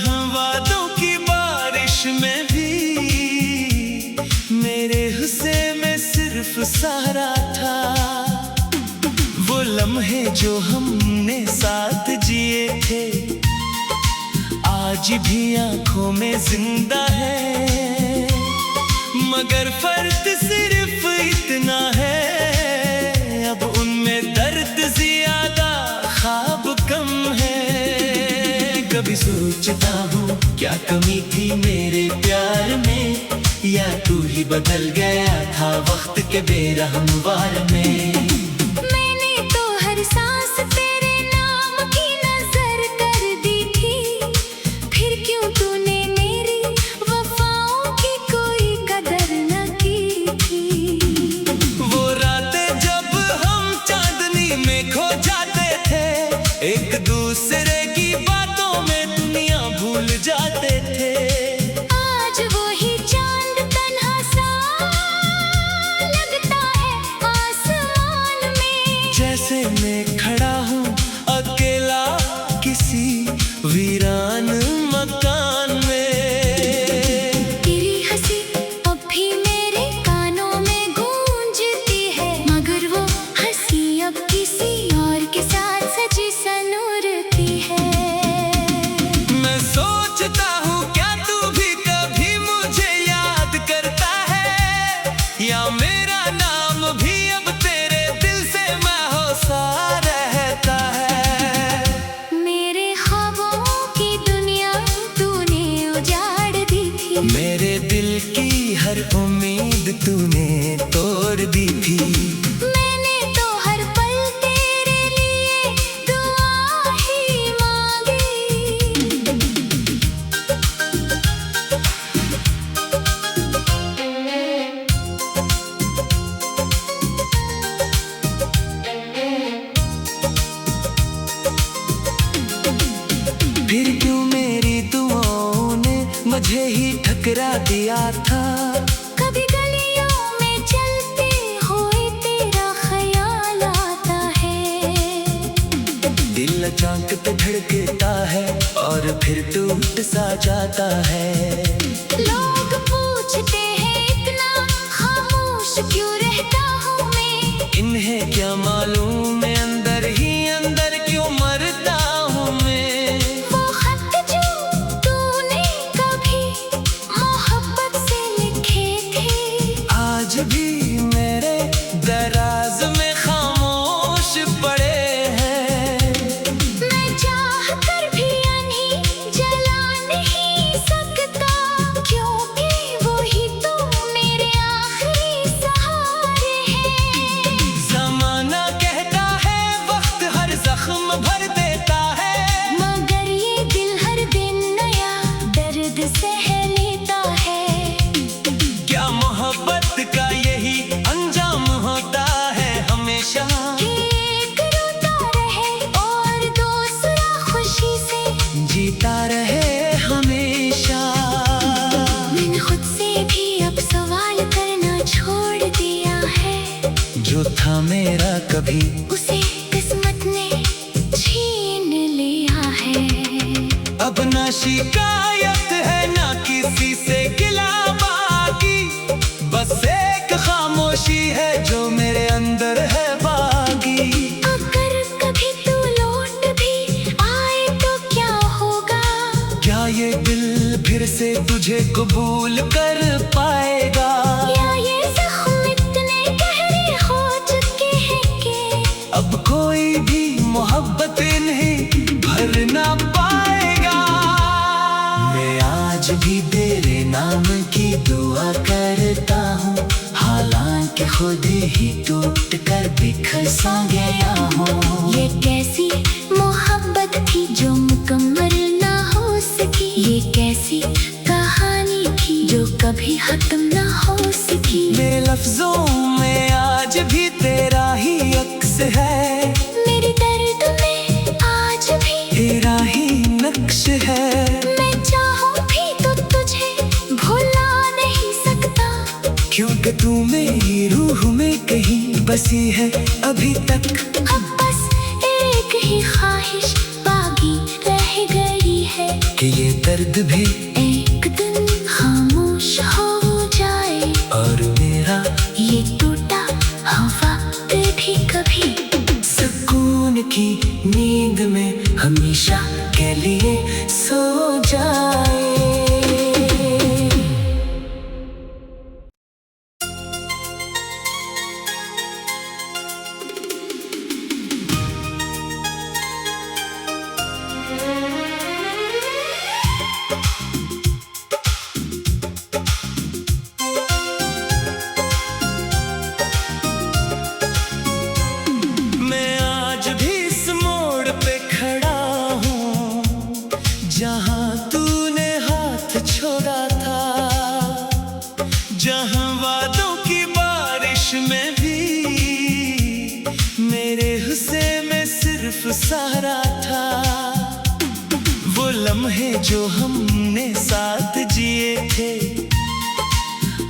वादों की बारिश में भी मेरे हुस्से में सिर्फ सहारा था। वो लम्हे जो हमने साथ जिए थे आज भी आंखों में जिंदा है, मगर फर्क सिर्फ इतना है अब उनमें दर्द ज्यादा ख्वाब कम है। कभी सोचता हूँ क्या कमी थी मेरे प्यार में, या तू ही बदल गया था वक्त के बेरहम वार में। मैंने तो हर सांस तेरे नाम की नजर कर दी थी, फिर क्यों तूने मेरी वफाओं की कोई कदर न की थी। वो रातें जब हम चांदनी में खो जाते थे, एक दूसरे की बातों में दुनिया भूल जाते थे। आज वही चांद तन्हा सा लगता है आसमान में, जैसे मैं खड़ा हूँ अकेला किसी वीरान मकान में। तेरी हंसी अब भी मेरे कानों में गूंजती है, मगर वो हंसी अब किसी और के साथ सजी सनूर की है। मैं सोचता हूँ क्या तू भी कभी मुझे याद करता है, या मेरा नाम भी अब तेरे दिल से महसूसा रहता है। मेरे ख्वाबों की दुनिया तूने उजाड़ दी थी, मेरे दिल की हर उम्मीद तूने तोड़ दी थी। मैंने तो हर पल तेरे लिए दुआ ही मांगी। फिर क्यों मेरी दुआओं ने मुझे ही ठकरा दिया था। कभी गलियों में चलते हुए तेरा ख्याल आता है, दिल अचानक पे धड़कता है और फिर टूट सा जाता है। लोग पूछते हैं इतना खामोश क्यों रहता हूँ मैं, इन्हें क्या मालूम मैं अंदर ही अंदर क्यों मरता हूँ मैं। वो खत जो तूने कभी मोहब्बत से लिखे थे आज भी मेरे दराज में खामोश पड़े हैं। मैं चाह कर भी उन्हें जला नहीं सकता, क्योंकि वो ही तो मेरे आखिरी सहारे हैं। ज़माना कहता है वक्त हर जख्म भर देता है, मगर ये दिल हर दिन नया दर्द सह लेता है। क्या मोहब्बत का यही अंजाम होता है हमेशा। कि एक रोता रहे और दूसरा खुशी से जीता रहे हमेशा। मैंने खुद से भी अब सवाल करना छोड़ दिया है, जो था मेरा कभी उसे किस्मत ने छीन लिया है। अब ना शिकायत है ना किसी से गिला बाकी, बस एक खामोशी है जो मेरे अंदर है बाकी। अगर कभी तू लौट भी आए तो क्या होगा, क्या ये दिल फिर से तुझे कबूल कर पाएगा। या ये जख्म इतने गहरे हो चुके हैं कि अब कोई भी मोहब्बत नहीं भर ना पाएगा। मैं आज भी तेरे नाम की दुआ करता हूँ, हालांकि खुद ही टूट कर बिखर सा गया हूँ। ये कैसी मोहब्बत थी जो मुकम्मल ना हो सकी, ये कैसी कहानी थी जो कभी खत्म ना हो सकी। मेरे लफ्जों में आज भी तेरा ही अक्स है, मेरे दर्द में आज भी तेरा ही नक्श है। मैं चाहूं भी तो तुझे भुला नहीं सकता, क्योंकि तू मेरी रूह में कहीं बसी है अभी तक। अब बस एक ही ख्वाहिश बाकी रह गई है कि ये दर्द भी एक दिन खामोश हो जाए, और मेरा ये टूटा हुआ दिल भी कभी सुकून की नींद में हमेशा के लिए सो जाए। मैं आज भी इस मोड़ पे खड़ा हूँ जहाँ तूने हाथ छोड़ा था, जहाँ वादों की बारिश में भी मेरे हुस्से में सिर्फ सहारा था। वो लम्हे जो हमने साथ जिए थे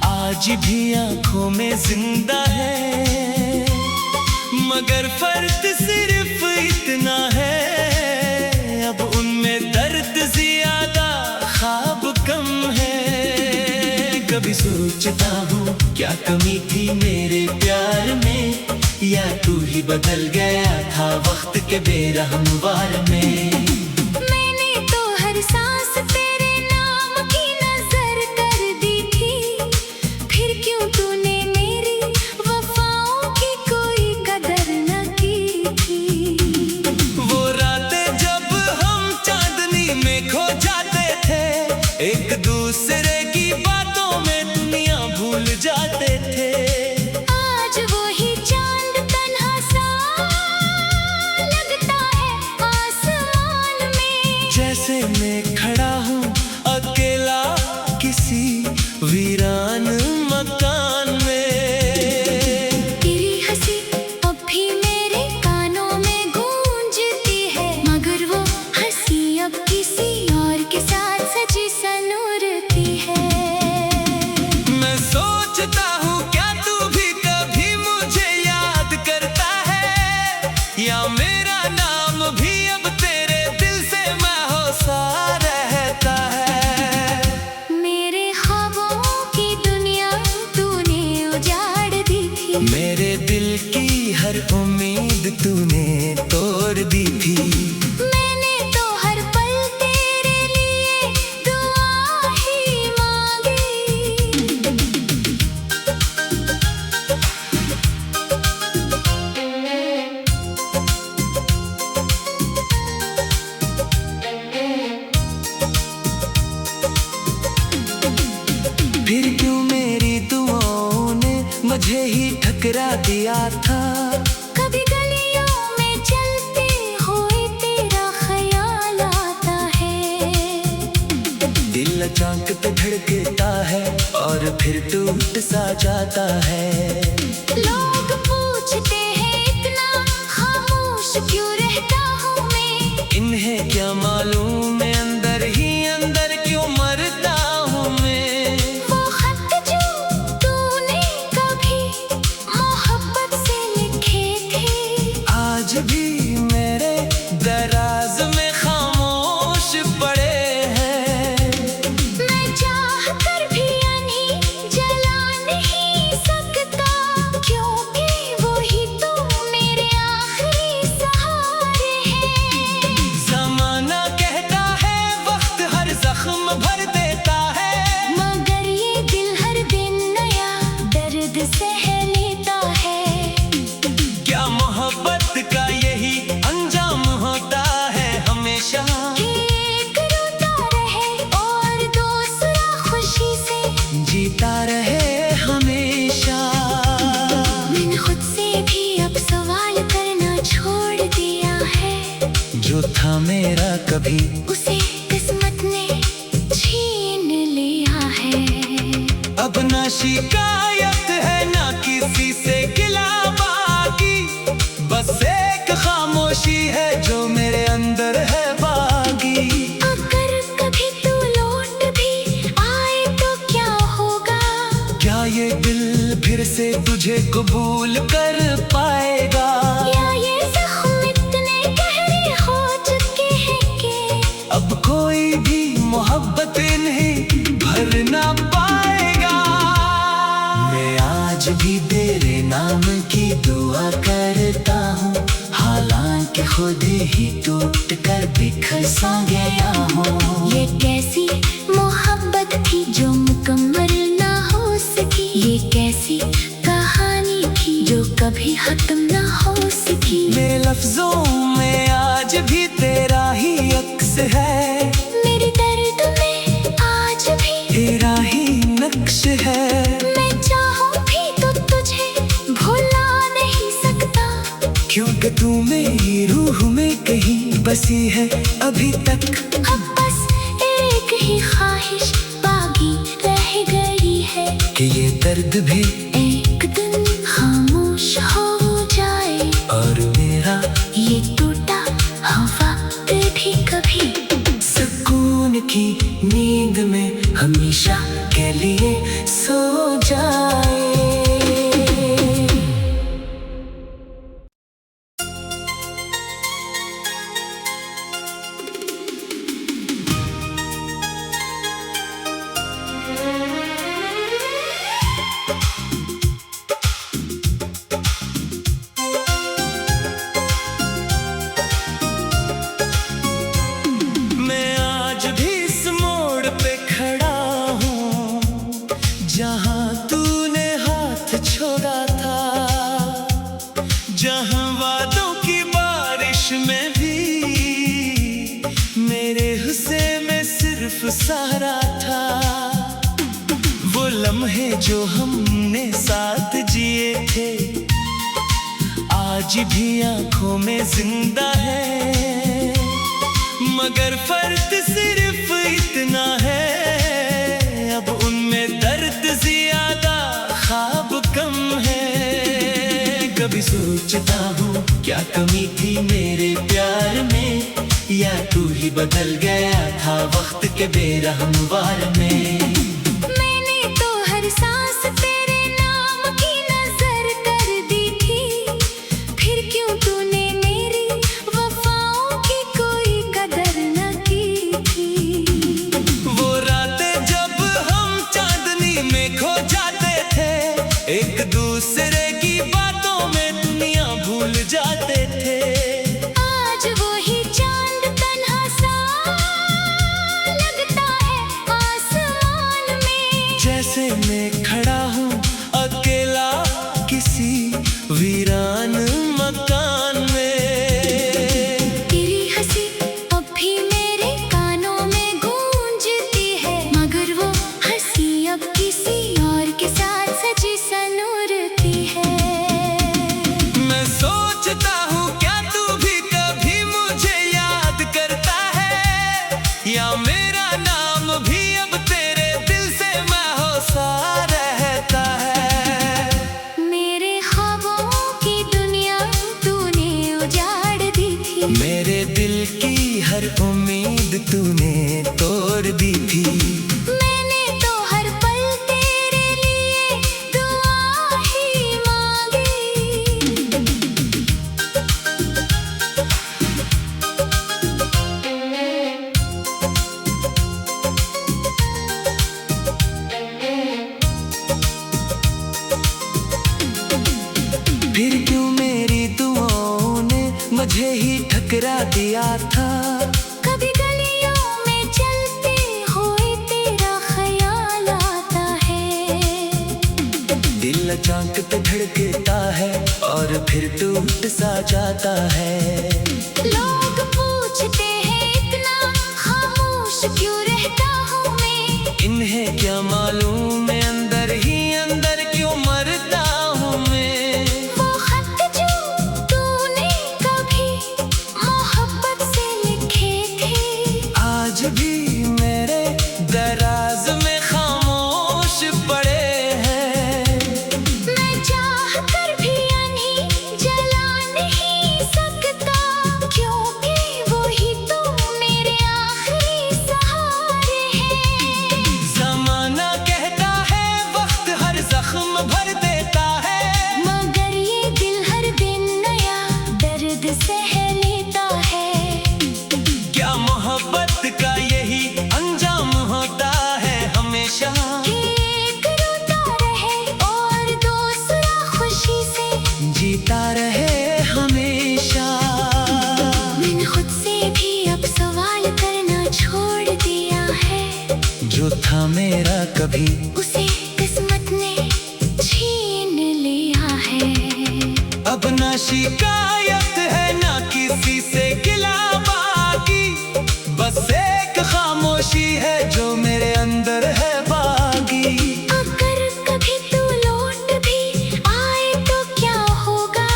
आज भी आंखों में जिंदा है, मगर फर्क सिर्फ इतना है अब उनमें दर्द ज्यादा ख्वाब कम है। कभी सोचता हूँ क्या कमी थी मेरे प्यार में, या तू ही बदल गया था वक्त के बेरहम वार में। मैंने तो हर सांस तेरे नाम की नजर कर दी थी, फिर क्यों तूने मेरी वफाओं की कोई कदर न की थी। वो रातें जब हम चांदनी में खो जाते थे, एक दूसरे की बातों में दुनिया भूल जाते थे। आज वो ही चांद तन्हा सा लगता है आसमान में, जैसे मैं खड़ा हूँ अकेला किसी वीरान मकान में। तेरी हंसी अब भी मेरे कानों में गूंजती है, मगर वो हंसी अब किसी और के साथ सजी सनूरती है। मैं सोचता हूँ क्या तू भी कभी मुझे याद करता है, या मेरा नाम भी अब तेरे दिल से महसूसा रहता है। मेरे ख्वाबों की दुनिया तूने उजाड़ दी थी, मेरे दिल की हर उम्मीद तूने तोड़ दी थी। मैंने तो हर पल तेरे लिए दुआ ही मांगी। फिर क्यों मेरी दुआओं ने मुझे ही ठकरा दिया था। कभी गलियों में चलते हुए तेरा ख्याल आता है, दिल अचानक पे धड़कता है और फिर टूट सा जाता है। लोग पूछते हैं इतना खामोश क्यों रहता हूँ मैं, इन्हें क्या मालूम मैं अंदर ही अंदर क्यों मरता हूँ मैं। वो खत जो तूने कभी मोहब्बत से लिखे थे, आज भी मेरे दराज में खामोश पड़े हैं। मैं चाह कर भी उन्हें जला नहीं सकता, क्योंकि वो ही तो मेरे आखिरी सहारे हैं। ज़माना कहता है वक्त हर जख्म भर देता है, मगर ये दिल हर दिन नया दर्द सह लेता है। क्या मोहब्बत का यही अंजाम होता है हमेशा। कि एक रोता रहे और दूसरा खुशी से जीता रहे हमेशा। मैंने खुद से भी अब सवाल करना छोड़ दिया है, जो था मेरा कभी उसे किस्मत ने छीन लिया है। अब ना शिकायत है ना किसी से गिला बाकी, बस एक खामोशी है जो मेरे अंदर है बागी। अगर कभी तू लौट भी आए तो क्या होगा, क्या ये दिल फिर से तुझे कबूल कर पाएगा। या ये जख्म इतने गहरे हो चुके हैं कि अब कोई भी कर बिखर सा गया हूँ। ये कैसी मोहब्बत थी जो मुकम्मल ना हो सकी, ये कैसी कहानी थी जो कभी खत्म ना हो सकी। मेरे लफ्जों में आज भी तेरा ही अक्स है, मेरे दर्द में आज भी तेरा ही नक्श है। मैं चाहूँ भी तो तुझे भुला नहीं सकता, क्योंकि तू मेरी रूह में कहीं बसी है अभी तक। अब बस एक ही ख्वाहिश बाकी रह गई है कि ये दर्द भी एक दिन खामोश हो जाए, और मेरा ये टूटा हुआ दिल भी कभी सुकून की नींद में हमेशा के लिए सो जाए। मैं आज भी इस मोड़ पे खड़ा हूँ जहाँ तूने हाथ छोड़ा था, जहाँ वादों की बारिश में भी मेरे हुस्से में सिर्फ सहारा था। वो लम्हे जो हमने साथ जिए थे आज भी आंखों में जिंदा है, मगर फर्क सिर्फ इतना है अब उनमें दर्द ज्यादा ख्वाब कम है। कभी सोचता हूँ क्या कमी थी मेरे प्यार में, या तू ही बदल गया था वक्त के बेरहम वार में। मैंने तो हर सांस तेरे नाम की नजर कर दी थी, फिर क्यों तूने मेरी वफाओं की कोई कदर न की थी। वो रातें जब हम चांदनी में खो जाते थे, एक दूसरे की बातों में दुनिया भूल जाते थे। आज वो ही चांद तन्हा सा लगता है आसमान में, जैसे मैं खड़ा हूँ अकेला किसी वीरान मकान में। तेरी हंसी अब भी मेरे कानों में गूंजती है, मगर वो हंसी अब किसी और के साथ सजी सनूरती है। मैं सोचता हूँ क्या तू भी कभी मुझे याद करता है, या मेरा नाम भी अब तेरे दिल से महसूसा रहता है। मेरे ख्वाबों की दुनिया तूने उजाड़ दी थी, मेरे दिल की हर उम्मीद तूने तोड़ दी थी। मैंने तो हर पल तेरे लिए दुआ ही मांगी। फिर क्यों मेरी दुआओं ने मुझे ही ठकरा दिया था। कभी गलियों में चलते हुए तेरा ख्याल आता है, दिल अचानक पे धड़कता है और फिर टूट सा जाता है। लोग पूछते हैं इतना खामोश क्यों रहता हूँ मैं, इन्हें क्या मालूम मैं अंदर ही अंदर क्यों मरता हूँ मैं। वो खत जो तूने कभी मोहब्बत से लिखे थे, आज भी मेरे दराज में खामोश पड़े हैं। मैं चाह कर भी अन्हीं जला नहीं सकता, क्योंकि वो ही तो मेरे आखिरी सहारे हैं। जमाना कहता है जो था मेरा कभी उसे किस्मत ने छीन लिया है। अब ना शिकायत है ना किसी से गिला बाकी, बस एक खामोशी है जो मेरे अंदर है बागी। अगर कभी तू लौट भी आए तो क्या होगा?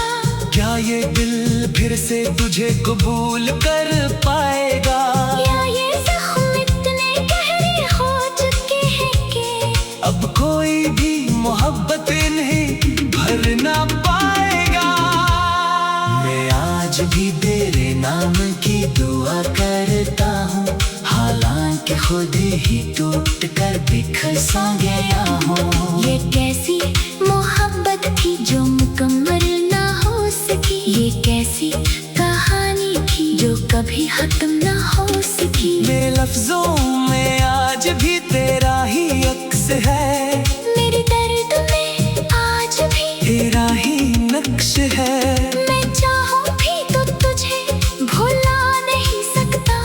क्या ये दिल फिर से तुझे कबूल कर पाएगा? या ये जख्म इतने गहरे हो चुके हैं कि अब कोई भी मोहब्बत नहीं भर ना पाएगा। मैं आज भी तेरे नाम की दुआ करता हूँ, हालांकि खुद ही टूट कर बिखर सा गया हूँ। ये कैसी मोहब्बत थी जो मुकम्मल ना हो सकी? ये कैसी कहानी थी जो कभी खत्म ना हो सकी? मेरे लफ्जों में आज भी तेरा ही अक्स है, मेरे दर्द में आज भी तेरा ही नक्श है। मैं चाहूं भी तो तुझे भुला नहीं सकता,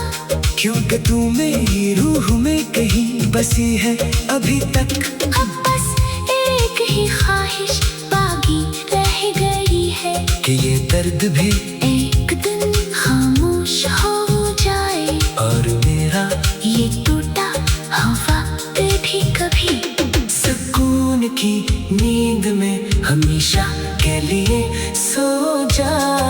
क्योंकि तू मेरी रूह में कहीं बसी है अभी तक। अब बस एक ही ख्वाहिश बाकी रह गई है कि ये दर्द भी एक दिन खामोश हो जाए, और मेरा ये टूटा हवा भी कभी सुकून की नींद में हमेशा के लिए सो जाए।